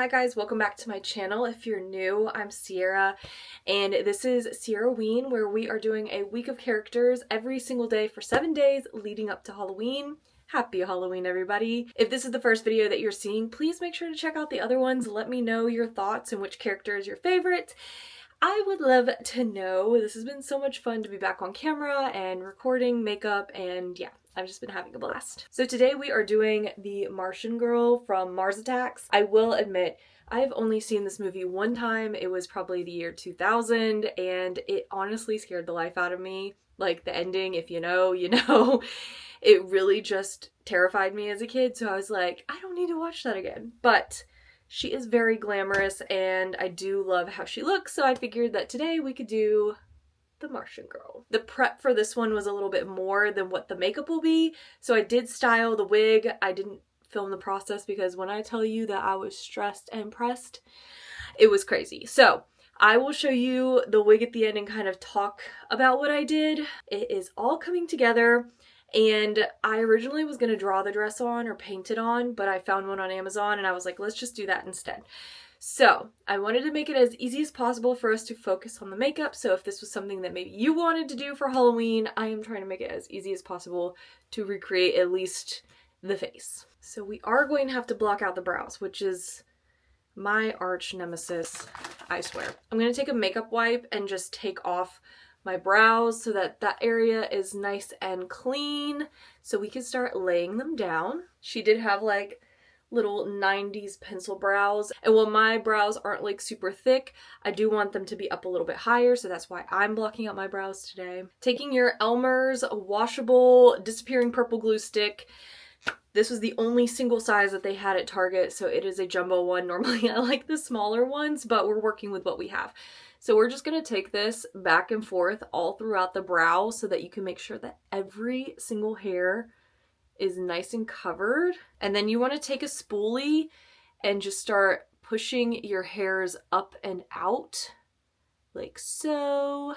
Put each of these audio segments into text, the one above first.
Hi guys, welcome back to my channel. If you're new, I'm Sierra and this is Sierraween, where we are doing a week of characters every single day for 7 days leading up to Halloween. Happy Halloween, everybody. If this is the first video that you're seeing, please make sure to check out the other ones. Let me know your thoughts and which character is your favorite. I would love to know. This has been so much fun to be back on camera and recording makeup, and yeah, I've just been having a blast. So today we are doing the Martian girl from Mars Attacks. I will admit, I've only seen this movie one time. It was probably the year 2000, and it honestly scared the life out of me. Like the ending, if you know, you know. It really just terrified me as a kid, so I was like, I don't need to watch that again. But she is very glamorous, and I do love how she looks, so I figured that today we could do the Martian girl. The prep for this one was a little bit more than what the makeup will be, so I did style the wig. I didn't film the process because when I tell you that I was stressed and pressed, it was crazy. So I will show you the wig at the end and kind of talk about what I did. It is all coming together. And I originally was going to draw the dress on or paint it on, but I found one on Amazon and I was like, let's just do that instead. So I wanted to make it as easy as possible for us to focus on the makeup. So if this was something that maybe you wanted to do for Halloween, I am trying to make it as easy as possible to recreate at least the face. So we are going to have to block out the brows, which is my arch nemesis, I swear. I'm going to take a makeup wipe and just take off my brows so that that area is nice and clean so we can start laying them down. She did have like little 90s pencil brows, and while my brows aren't like super thick, I do want them to be up a little bit higher, so that's why I'm blocking out my brows today. Taking your Elmer's washable disappearing purple glue stick. This was the only single size that they had at Target, so it is a jumbo one. Normally I like the smaller ones, but we're working with what we have. So we're just going to take this back and forth all throughout the brow so that you can make sure that every single hair is nice and covered. And then you want to take a spoolie and just start pushing your hairs up and out like so.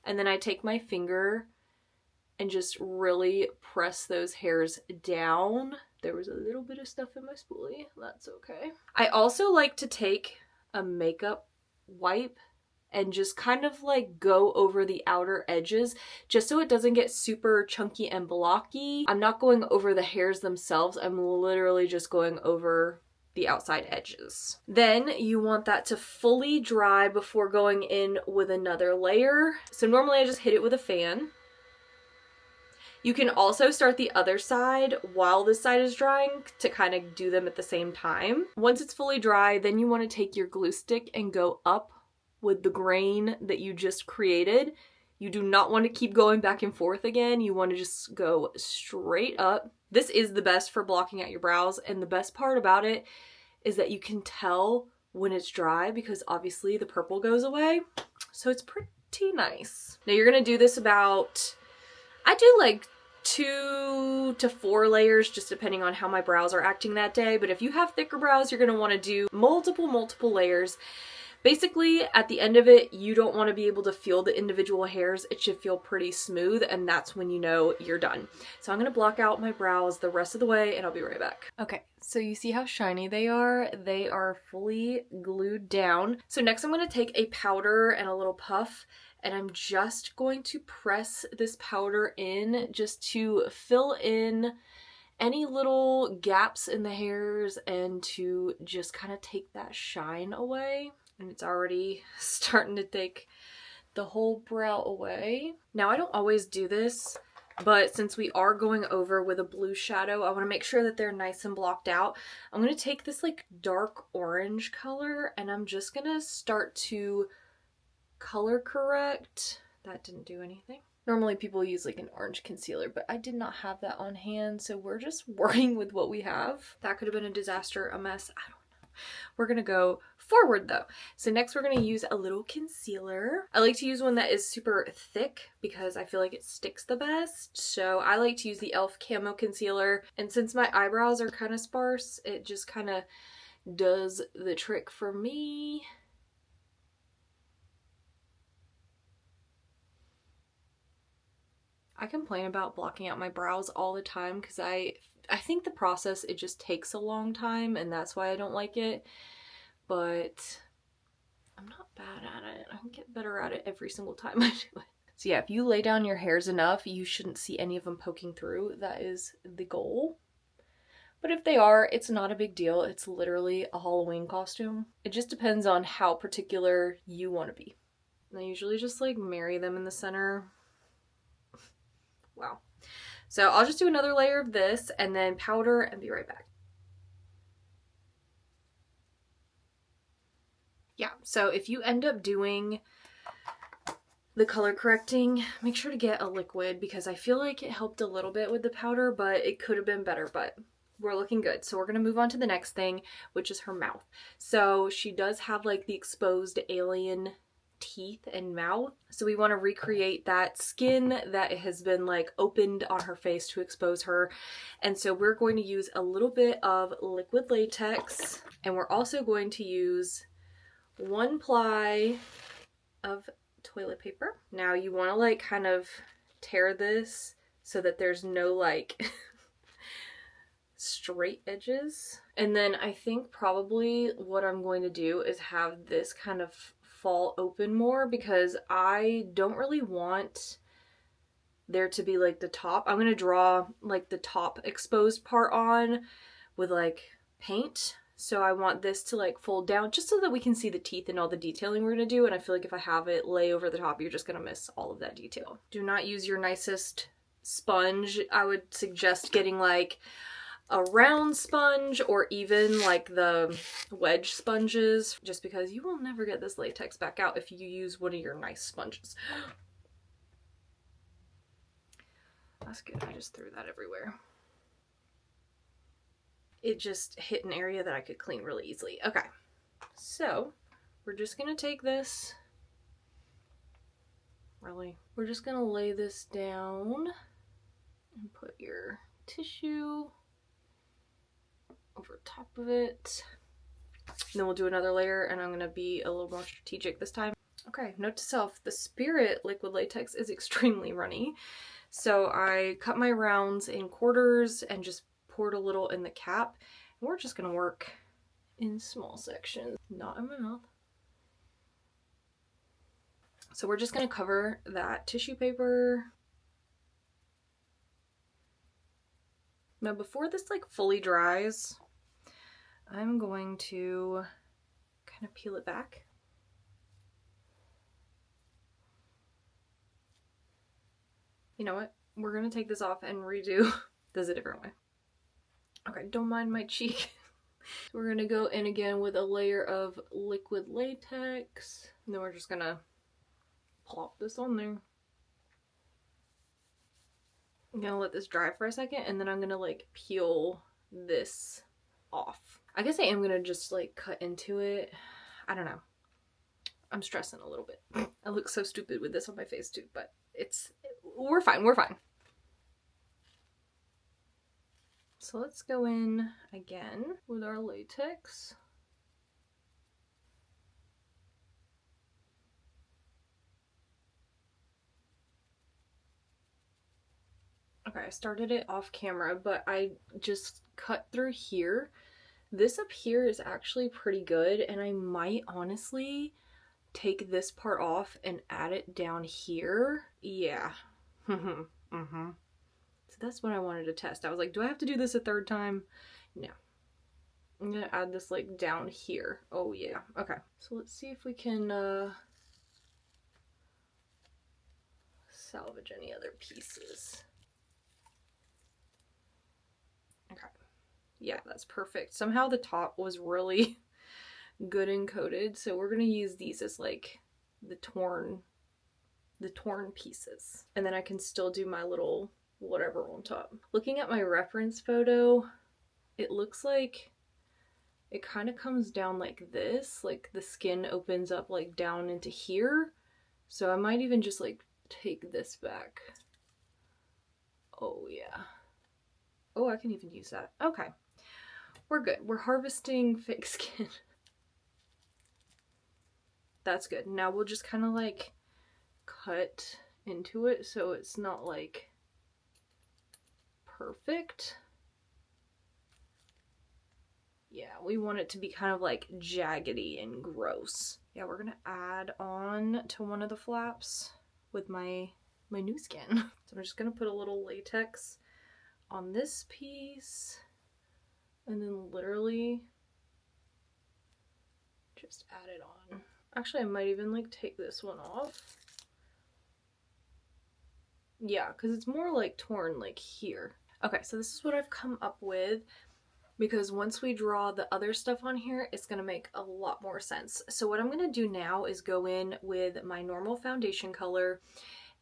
And then I take my finger and just really press those hairs down. There was a little bit of stuff in my spoolie. That's okay. I also like to take a makeup wipe and just kind of like go over the outer edges just so it doesn't get super chunky and blocky. I'm not going over the hairs themselves. I'm literally just going over the outside edges. Then you want that to fully dry before going in with another layer. So normally I just hit it with a fan. You can also start the other side while this side is drying to kind of do them at the same time. Once it's fully dry, then you want to take your glue stick and go up with the grain that you just created. You do not want to keep going back and forth again. You want to just go straight up. This is the best for blocking out your brows, and the best part about it is that you can tell when it's dry because obviously the purple goes away. So it's pretty nice. Now you're going to do this about, I do like 2 to 4 layers just depending on how my brows are acting that day. But if you have thicker brows, you're going to want to do multiple layers. Basically, at the end of it, you don't want to be able to feel the individual hairs. It should feel pretty smooth, and that's when you know you're done. So I'm going to block out my brows the rest of the way, and I'll be right back. Okay, so you see how shiny they are? They are fully glued down. So next I'm going to take a powder and a little puff, and I'm just going to press this powder in just to fill in any little gaps in the hairs and to just kind of take that shine away. And it's already starting to take the whole brow away. Now I don't always do this, but since we are going over with a blue shadow, I want to make sure that they're nice and blocked out. I'm going to take this like dark orange color and I'm just going to start to color correct. That didn't do anything. Normally people use like an orange concealer, but I did not have that on hand, so we're just working with what we have. That could have been a disaster, a mess, I don't know. We're gonna go forward though. So next we're gonna use a little concealer. I like to use one that is super thick because I feel like it sticks the best. So I like to use the e.l.f. Camo Concealer. And since my eyebrows are kind of sparse, it just kind of does the trick for me. I complain about blocking out my brows all the time because I think the process, it just takes a long time, and that's why I don't like it. but I'm not bad at it. I can get better at it every single time I do it. So yeah, if you lay down your hairs enough, you shouldn't see any of them poking through. That is the goal. But if they are, it's not a big deal. It's literally a Halloween costume. It just depends on how particular you want to be. And I usually just like marry them in the center. Wow. So I'll just do another layer of this and then powder and be right back. Yeah, so if you end up doing the color correcting, make sure to get a liquid because I feel like it helped a little bit with the powder, but it could have been better, but we're looking good. So we're going to move on to the next thing, which is her mouth. So she does have like the exposed alien teeth and mouth. So we want to recreate that skin that has been like opened on her face to expose her. And so we're going to use a little bit of liquid latex, and we're also going to use 1 ply of toilet paper. Now you want to like kind of tear this so that there's no like straight edges. And then I think probably what I'm going to do is have this kind of fall open more because I don't really want there to be like the top. I'm going to draw like the top exposed part on with like paint. So I want this to like fold down just so that we can see the teeth and all the detailing we're going to do. And I feel like if I have it lay over the top, you're just going to miss all of that detail. Do not use your nicest sponge. I would suggest getting like a round sponge or even like the wedge sponges, just because you will never get this latex back out if you use one of your nice sponges. That's good. I just threw that everywhere. It just hit an area that I could clean really easily. Okay, so we're just gonna take this, we're just gonna lay this down and put your tissue over top of it. And then we'll do another layer, and I'm gonna be a little more strategic this time. Okay, note to self, the Spirit liquid latex is extremely runny. So I cut my rounds in quarters and just poured a little in the cap. And we're just gonna work in small sections, not in my mouth. So we're just gonna cover that tissue paper. Now before this like fully dries, I'm going to kind of peel it back. You know what? We're gonna take this off and redo this a different way. Okay, don't mind my cheek. We're gonna go in again with a layer of liquid latex, and then we're just gonna plop this on there. I'm gonna let this dry for a second, and then I'm gonna like peel this off. I guess I am gonna just like cut into it. I don't know. I'm stressing a little bit. I look so stupid with this on my face too, but we're fine, we're fine. So let's go in again with our latex. Okay, I started it off camera, but I just cut through here. This up here is actually pretty good, and I might honestly take this part off and add it down here. Yeah. So that's what I wanted to test. I was like, do I have to do this a third time? No. I'm gonna add this like down here. Oh yeah. Okay. So let's see if we can salvage any other pieces. Okay. Yeah, that's perfect. Somehow the top was really good and coated, so we're gonna use these as like the torn pieces. And then I can still do my little whatever on top. Looking at my reference photo, it looks like it kind of comes down like this, like the skin opens up like down into here. So I might even just like take this back. Oh yeah. Oh, I can even use that. Okay. We're good. We're harvesting fake skin. That's good. Now we'll just kind of like cut into it so it's not like perfect. Yeah, we want it to be kind of like jaggedy and gross. Yeah, we're gonna add on to one of the flaps with my new skin. So I'm just gonna put a little latex on this piece and then literally just add it on. Actually, I might even like take this one off. Yeah, because it's more like torn like here. Okay, so this is what I've come up with, because once we draw the other stuff on here, it's gonna make a lot more sense. So what I'm gonna do now is go in with my normal foundation color,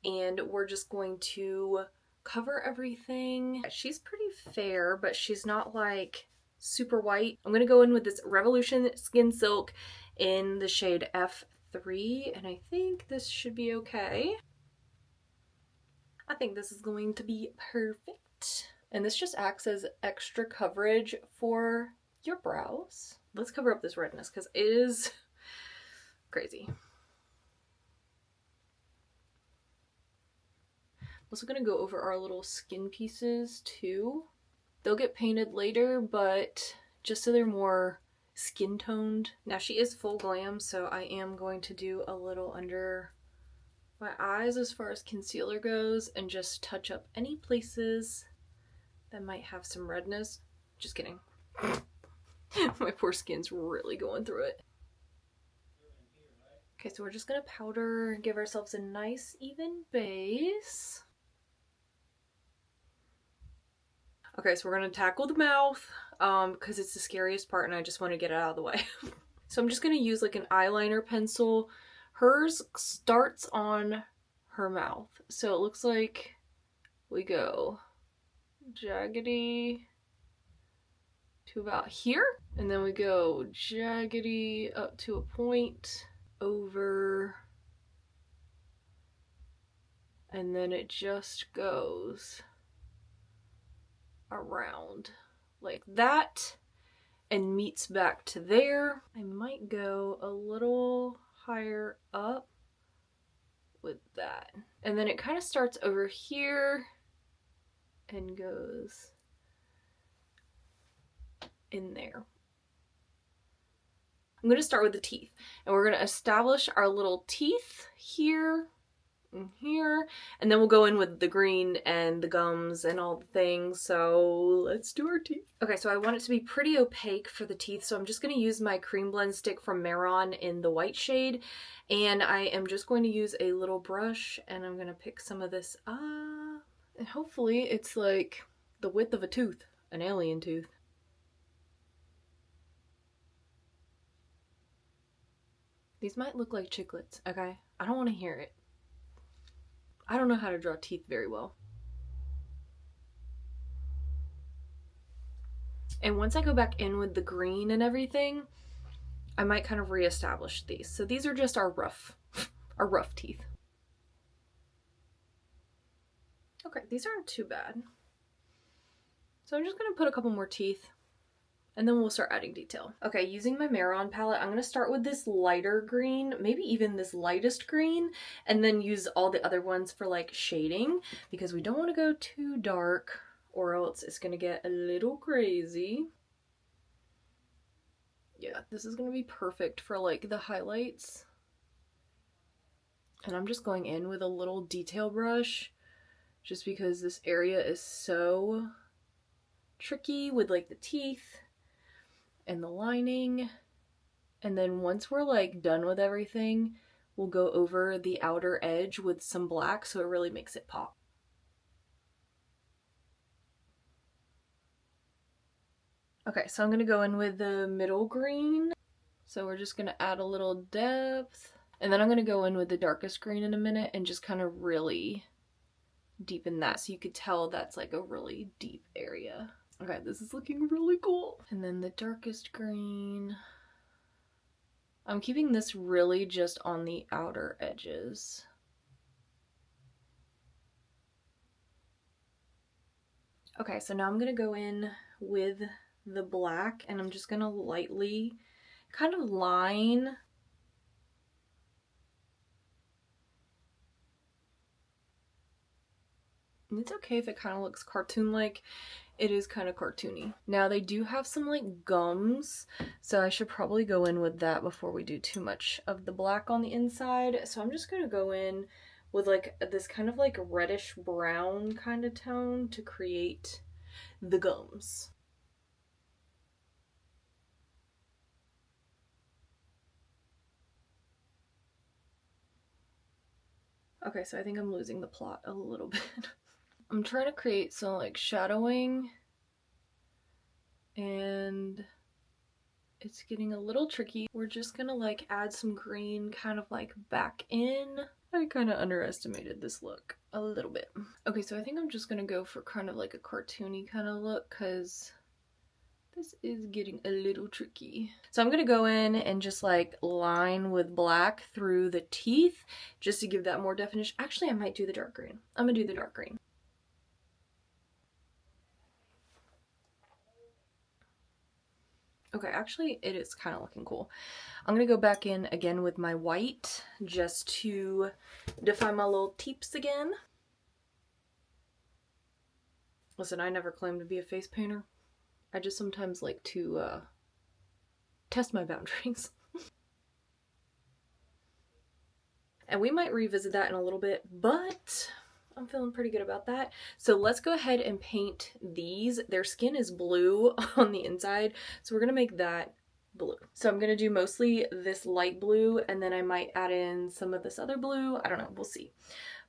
and we're just going to cover everything. She's pretty fair, but she's not like super white. I'm gonna go in with this Revolution Skin Silk in the shade F3, and I think this should be okay. I think this is going to be perfect. And this just acts as extra coverage for your brows. Let's cover up this redness because it is crazy. I'm also gonna go over our little skin pieces too. They'll get painted later, but just so they're more skin toned. Now she is full glam, so I am going to do a little under my eyes as far as concealer goes and just touch up any places that might have some redness. Just kidding. My poor skin's really going through it. Okay, so we're just gonna powder and give ourselves a nice even base. Okay, so we're gonna tackle the mouth because it's the scariest part and I just want to get it out of the way. So I'm just gonna use like an eyeliner pencil. Hers starts on her mouth, so it looks like we go jaggedy to about here, and then we go jaggedy up to a point over, and then it just goes around like that and meets back to there. I might go a little higher up with that. And then it kind of starts over here and goes in there. I'm going to start with the teeth, and we're going to establish our little teeth here and here, and then we'll go in with the green and the gums and all the things. So let's do our teeth. Okay, so I want it to be pretty opaque for the teeth, so I'm just going to use my cream blend stick from Marron in the white shade, and I am just going to use a little brush, and I'm going to pick some of this up, and hopefully it's like the width of a tooth, an alien tooth. These might look like chiclets, okay? I don't want to hear it. I don't know how to draw teeth very well. And once I go back in with the green and everything, I might kind of reestablish these. So these are just our rough teeth. Okay, these aren't too bad. So I'm just gonna put a couple more teeth, and then we'll start adding detail. Okay, using my Marron palette, I'm gonna start with this lighter green, maybe even this lightest green, and then use all the other ones for like shading, because we don't wanna go too dark or else it's gonna get a little crazy. Yeah, this is gonna be perfect for like the highlights. And I'm just going in with a little detail brush, just because this area is so tricky with like the teeth and the lining. And then once we're like done with everything, we'll go over the outer edge with some black so it really makes it pop. Okay, so I'm gonna go in with the middle green. So we're just gonna add a little depth, and then I'm gonna go in with the darkest green in a minute and just kind of really deepen that so you could tell that's like a really deep area. Okay, this is looking really cool. And then the darkest green. I'm keeping this really just on the outer edges. Okay, so now I'm gonna go in with the black, and I'm just gonna lightly kind of line and it's okay if it kind of looks cartoon-like. It is kind of cartoony. Now they do have some like gums, so I should probably go in with that before we do too much of the black on the inside. So I'm just gonna go in with like this kind of like reddish brown kind of tone to create the gums. Okay, so I think I'm losing the plot a little bit. I'm trying to create some like shadowing, and it's getting a little tricky. We're just gonna like add some green kind of like back in. I kind of underestimated this look a little bit. Okay, so I think I'm just gonna go for kind of like a cartoony kind of look because this is getting a little tricky. So I'm gonna go in and just like line with black through the teeth just to give that more definition. Actually, I might do the dark green. I'm gonna do the dark green. Okay, actually it is kind of looking cool. I'm gonna go back in again with my white just to define my little teeps again. Listen, I never claimed to be a face painter. I just sometimes like to test my boundaries. And we might revisit that in a little bit, but I'm feeling pretty good about that. So let's go ahead and paint these. Their skin is blue on the inside, so we're gonna make that blue. So I'm gonna do mostly this light blue, and then I might add in some of this other blue. I don't know, we'll see.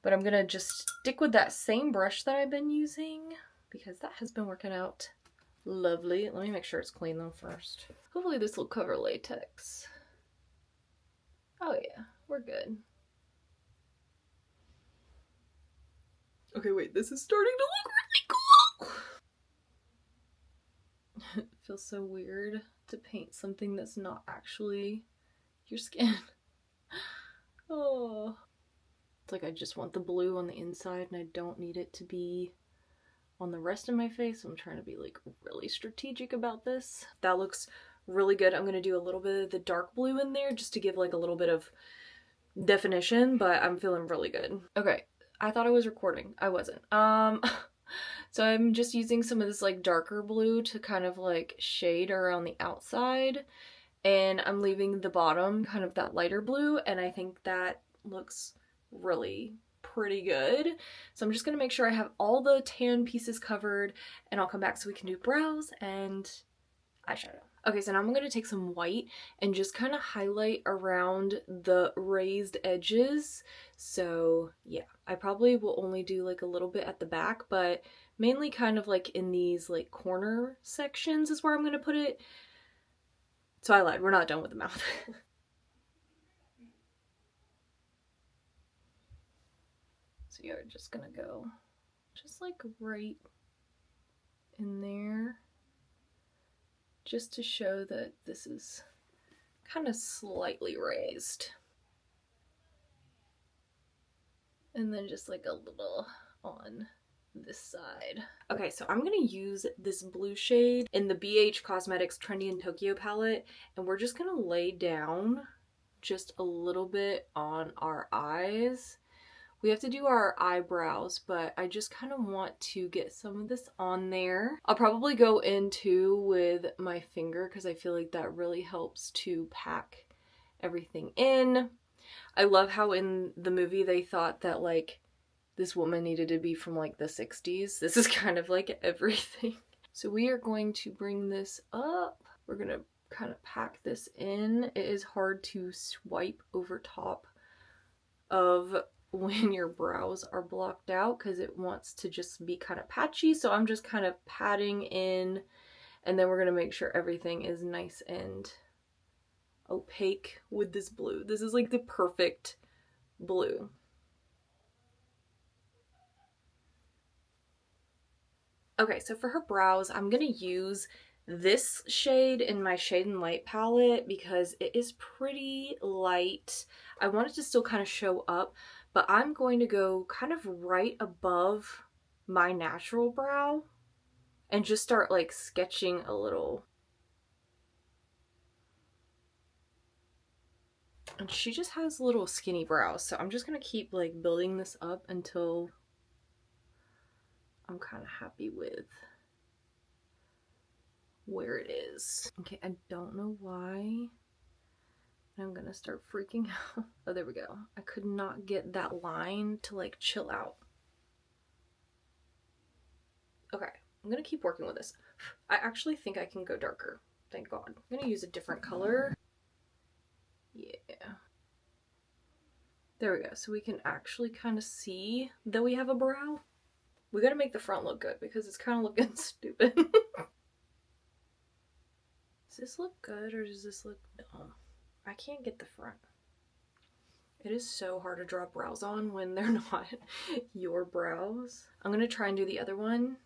But I'm gonna just stick with that same brush that I've been using because that has been working out lovely. Let me make sure it's clean though first. Hopefully this will cover latex. Oh yeah, we're good. Okay, wait, this is starting to look really cool! It feels so weird to paint something that's not actually your skin. Oh. It's like I just want the blue on the inside and I don't need it to be on the rest of my face. I'm trying to be like really strategic about this. That looks really good. I'm gonna do a little bit of the dark blue in there just to give like a little bit of definition, but I'm feeling really good. Okay, I thought I was recording. I wasn't. So I'm just using some of this like darker blue to kind of like shade around the outside, and I'm leaving the bottom kind of that lighter blue, and I think that looks really pretty good. So I'm just gonna make sure I have all the tan pieces covered, and I'll come back so we can do brows and eyeshadow. Okay, so now I'm gonna take some white and just kind of highlight around the raised edges. So yeah, I probably will only do like a little bit at the back, but mainly kind of like in these like corner sections is where I'm gonna put it. So I lied, we're not done with the mouth. So you're just gonna go just like right in there, just to show that this is kind of slightly raised. And then just like a little on this side. Okay, so I'm gonna use this blue shade in the BH Cosmetics Trendy in Tokyo palette, and we're just gonna lay down just a little bit on our eyes. We have to do our eyebrows, but I just kind of want to get some of this on there. I'll probably go in too with my finger because I feel like that really helps to pack everything in. I love how in the movie they thought that like this woman needed to be from like the 60s. This is kind of like everything. So we are going to bring this up. We're gonna kind of pack this in. It is hard to swipe over top of when your brows are blocked out because it wants to just be kind of patchy. So I'm just kind of patting in, and then we're gonna make sure everything is nice and opaque with this blue. This is like the perfect blue. Okay, so for her brows, I'm gonna use this shade in my Shade and Light palette because it is pretty light. I want it to still kind of show up, but I'm going to go kind of right above my natural brow and just start like sketching a little. And she just has little skinny brows, so I'm just gonna keep like building this up until I'm kind of happy with where it is. Okay, I don't know why. I'm gonna start freaking out. Oh, there we go. I could not get that line to like chill out. Okay, I'm gonna keep working with this. I actually think I can go darker. Thank God. I'm gonna use a different color. Yeah. There we go. So we can actually kind of see that we have a brow. We gotta make the front look good because it's kind of looking stupid. Does this look good or does this look dumb? I can't get the front. It is so hard to draw brows on when they're not your brows. I'm gonna try and do the other one.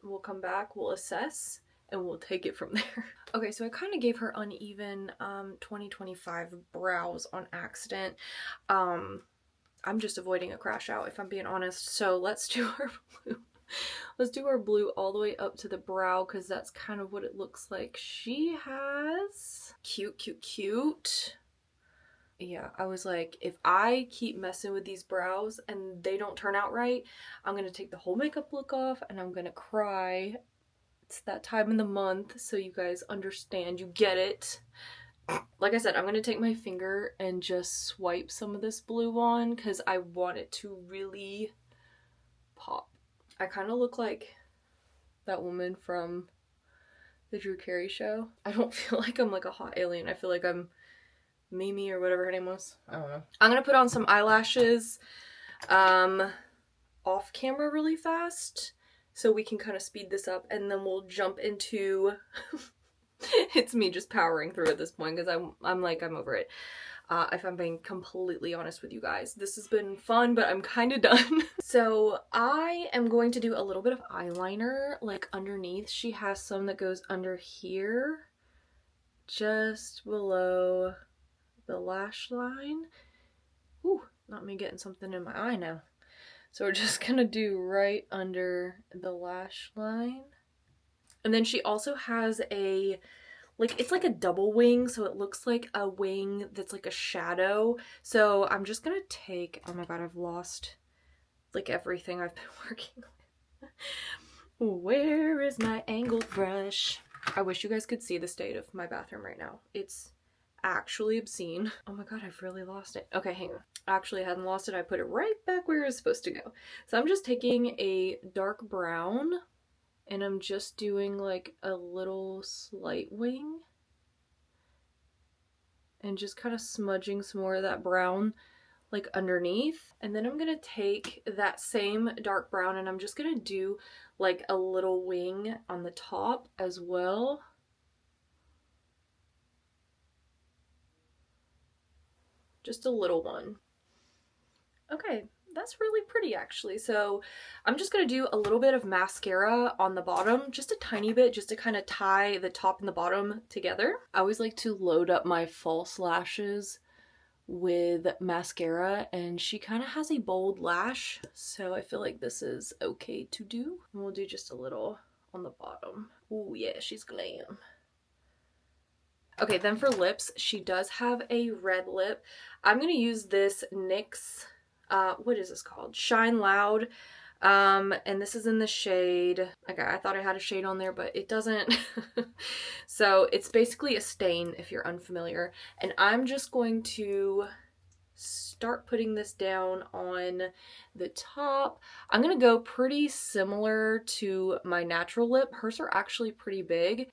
We'll come back, we'll assess, and we'll take it from there. Okay, so I kind of gave her uneven 2025 brows on accident. I'm just avoiding a crash out if I'm being honest. So let's do our blue. Let's do our blue all the way up to the brow because that's kind of what it looks like she has. Cute, cute, cute. Yeah, I was like, if I keep messing with these brows and they don't turn out right, I'm gonna take the whole makeup look off and I'm gonna cry. It's that time in the month, so you guys understand, you get it. Like I said, I'm gonna take my finger and just swipe some of this blue on because I want it to really pop. I kind of look like that woman from the Drew Carey show. I don't feel like I'm like a hot alien. I feel like I'm Mimi or whatever her name was. I don't know. I'm gonna put on some eyelashes off camera really fast so we can kind of speed this up and then we'll jump into it's me just powering through at this point because I'm over it. If I'm being completely honest with you guys, this has been fun, but I'm kind of done. So I am going to do a little bit of eyeliner like underneath. She has some that goes under here, just below the lash line. Ooh, not me getting something in my eye now. So we're just gonna do right under the lash line. And then she also has a it's like a double wing, so it looks like a wing that's like a shadow. So I'm just gonna take, oh my god, I've lost like everything I've been working with. Where is my angled brush? I wish you guys could see the state of my bathroom right now. It's actually obscene. Oh my god, I've really lost it. Okay, hang on. Actually, I hadn't lost it. I put it right back where it was supposed to go. So I'm just taking a dark brown and I'm just doing like a little slight wing and just kind of smudging some more of that brown like underneath. And then I'm gonna take that same dark brown and I'm just gonna do like a little wing on the top as well. Just a little one. Okay, that's really pretty actually. So I'm just gonna do a little bit of mascara on the bottom, just a tiny bit, just to kind of tie the top and the bottom together. I always like to load up my false lashes with mascara, and she kind of has a bold lash, so I feel like this is okay to do. And we'll do just a little on the bottom. Oh yeah, she's glam. Okay, then for lips, she does have a red lip. I'm gonna use this NYX, what is this called? Shine Loud. And this is in the shade, okay, I thought I had a shade on there, but it doesn't. So it's basically a stain if you're unfamiliar. And I'm just going to start putting this down on the top. I'm gonna go pretty similar to my natural lip. Hers are actually pretty big.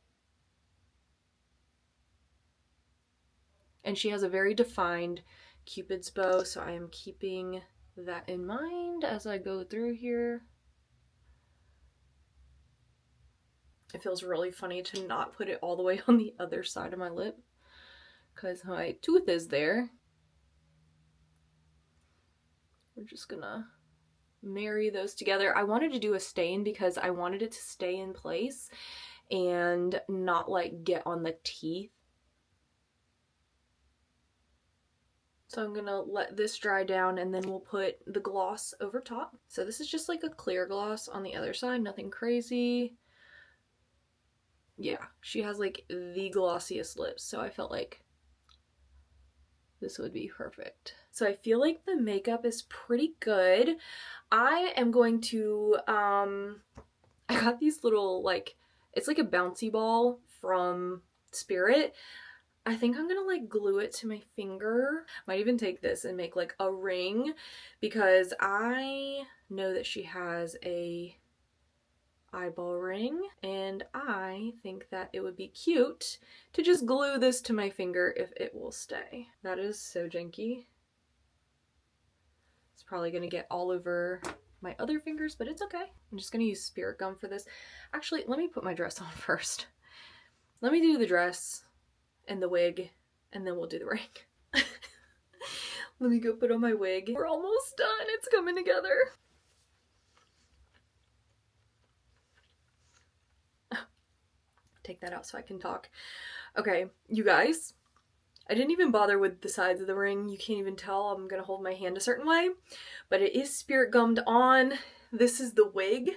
And she has a very defined Cupid's bow, so I am keeping that in mind as I go through here. It feels really funny to not put it all the way on the other side of my lip because my tooth is there. We're just gonna marry those together. I wanted to do a stain because I wanted it to stay in place and not like get on the teeth. So I'm gonna let this dry down and then we'll put the gloss over top. So this is just like a clear gloss on the other side, nothing crazy. Yeah, she has like the glossiest lips, so I felt like this would be perfect. So I feel like the makeup is pretty good. I am going to, I got these little like, it's like a bouncy ball from Spirit. I think I'm gonna like glue it to my finger. Might even take this and make like a ring, because I know that she has a eyeball ring, and I think that it would be cute to just glue this to my finger if it will stay. That is so janky. It's probably gonna get all over my other fingers, but it's okay. I'm just gonna use spirit gum for this. Actually, let me put my dress on first. Let me do the dress and the wig, and then we'll do the ring. Let me go put on my wig. We're almost done. It's coming together. Take that out so I can talk. Okay, you guys, I didn't even bother with the sides of the ring. You can't even tell I'm gonna hold my hand a certain way, but it is spirit gummed on. This is the wig.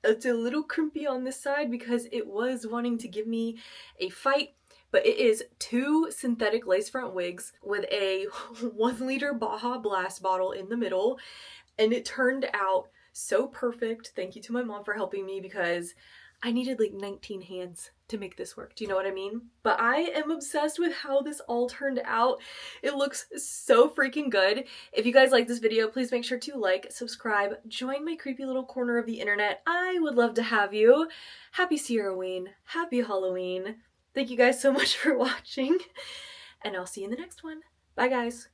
It's a little crimpy on this side because it was wanting to give me a fight, but it is 2 synthetic lace front wigs with a 1 liter Baja Blast bottle in the middle, and it turned out so perfect. Thank you to my mom for helping me, because I needed like 19 hands to make this work. Do you know what I mean? But I am obsessed with how this all turned out. It looks so freaking good. If you guys like this video, please make sure to like, subscribe, join my creepy little corner of the internet. I would love to have you. Happy Sierraween. Happy Halloween. Thank you guys so much for watching, and I'll see you in the next one. Bye guys.